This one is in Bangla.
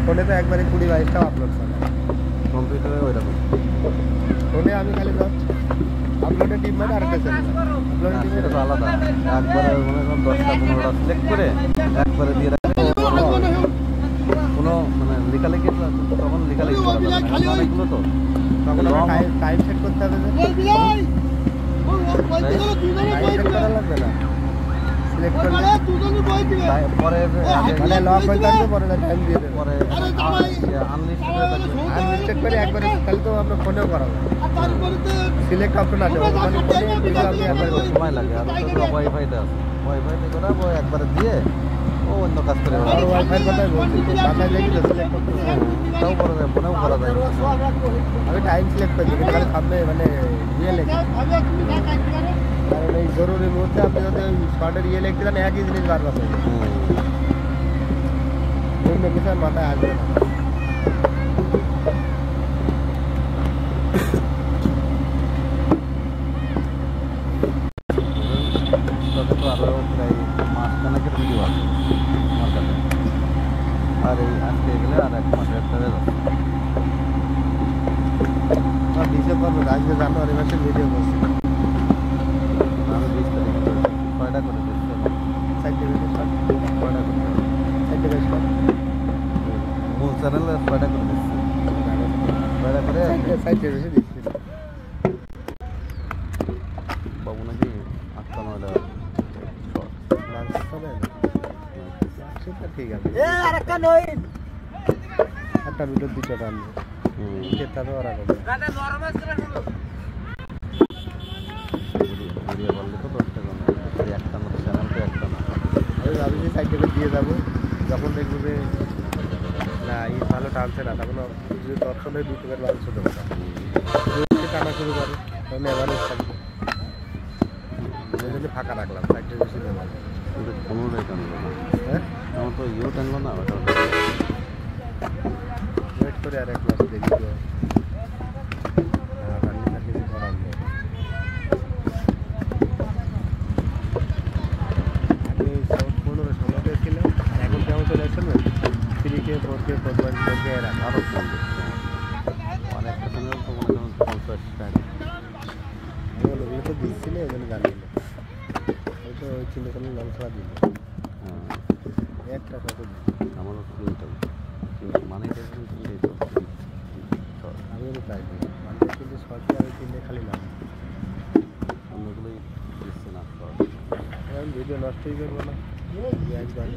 ফোনে তো একবারে 20-22টাও আপলোড করে কম্পিউটারে ওই রকম ফোনে আমি খালি জাস্ট আপলোডে টিপ মানে আরেকটা চ্যানেল আপলোডে টিপ এটা তো আলাদা একবারে মনে করেন 10টা 15টা সিলেক্ট করে একবারে দিয়ে রাখলে কোনো মানে লেখালেখি তখন লেখালেখি করা যাবে না অনেকগুলো তো তখন টাইম সেট করতে হবে যে টাইম সেট করা লাগবে না সিলেক্ট করলে পরে মানে লক হয়ে থাকবে পরে টাইম দিয়ে দেবে পরে আনলিস্টেড করে একবারে খালি তো আমরা ফোনেও করা যায় সিলেক্ট অপশন আছে মানে ফোনে দিলে আপনি একবারে সময় লাগে আর তো ওয়াইফাইতে আছে ওয়াইফাইতে করা একবারে দিয়ে ও অন্য কাজ করে আর ওয়াইফাই কথাই বলছি বাসায় লেগে তো সিলেক্ট করতে তাও করা যায় ফোনেও করা যায় আমি টাইম সিলেক্ট করি কিন্তু খালি সামনে মানে ইয়ে লেগে কারণ এই জরুরি মুহূর্তে আপনি যদি শর্টের ইয়ে লিখতে চান একই জিনিস বারবার হয়ে যায় অন্য কিছু আর মাথায় আসবে না আরো প্রায় মাসখানেকের ভিডিও আছে আমার কাছে আর এই আজকে গেলে আর 1 মাসের একটা ডিসেম্বর আজকে জানুয়ারি মাসের ভিডিও করছি আমি 20 তারিখ কয়টা করে দিচ্ছি 4টা ভিডিও কয়টা করে 4টা বেশ মূল চ্যানেলে কয়টা করে দিচ্ছি কয়টা করে 4টা বেশি দিচ্ছি বাবু নাকি 8টা 9টা ঠিক আছে একটা ভিডিও 2টা টানবে সেটারও ওরা করবে ভিডিও করলে তো 10 টাকা না একটা মতো চ্যানেলটা একটা না আমি যে সাইড থেকে দিয়ে যাবো যখন দেখবো যে না এই ভালো টানছে না তখন যদি দর্শনের ইউটিউবের মানুষ হতে পারে টানা শুরু করে তখন এভারেজ থাকবে ওই জন্য ফাঁকা রাখলাম সাইডটা বেশি নেওয়া কোনোটাই টানলো না হ্যাঁ আমার তো ইয়েও টানলো না ওটা ওয়েট করে আর 1 মাস দেখি তো কিছু করার নেই আমি 15 সময়তে ছিলাম আর এখন কেমন চলে আসছেন 3K 4K 4.4K আরও কম দিচ্ছে অনেকটা চ্যানেল তো মনে করেন 50 টাকা ওগুলো তো দিচ্ছি না এই জন্য জানি না হয়তো ওই চিন্তা করলে নাম ছাড়া দিল একটা কত আমারও কিনতাম কিন্তু মানে কিনতেই তো আমিও তাই মানে কিন্তু সরকার কিনলে খালি নাম অন্যগুলোই দিচ্ছে না এখন ভিডিও নষ্টই করবো না একবার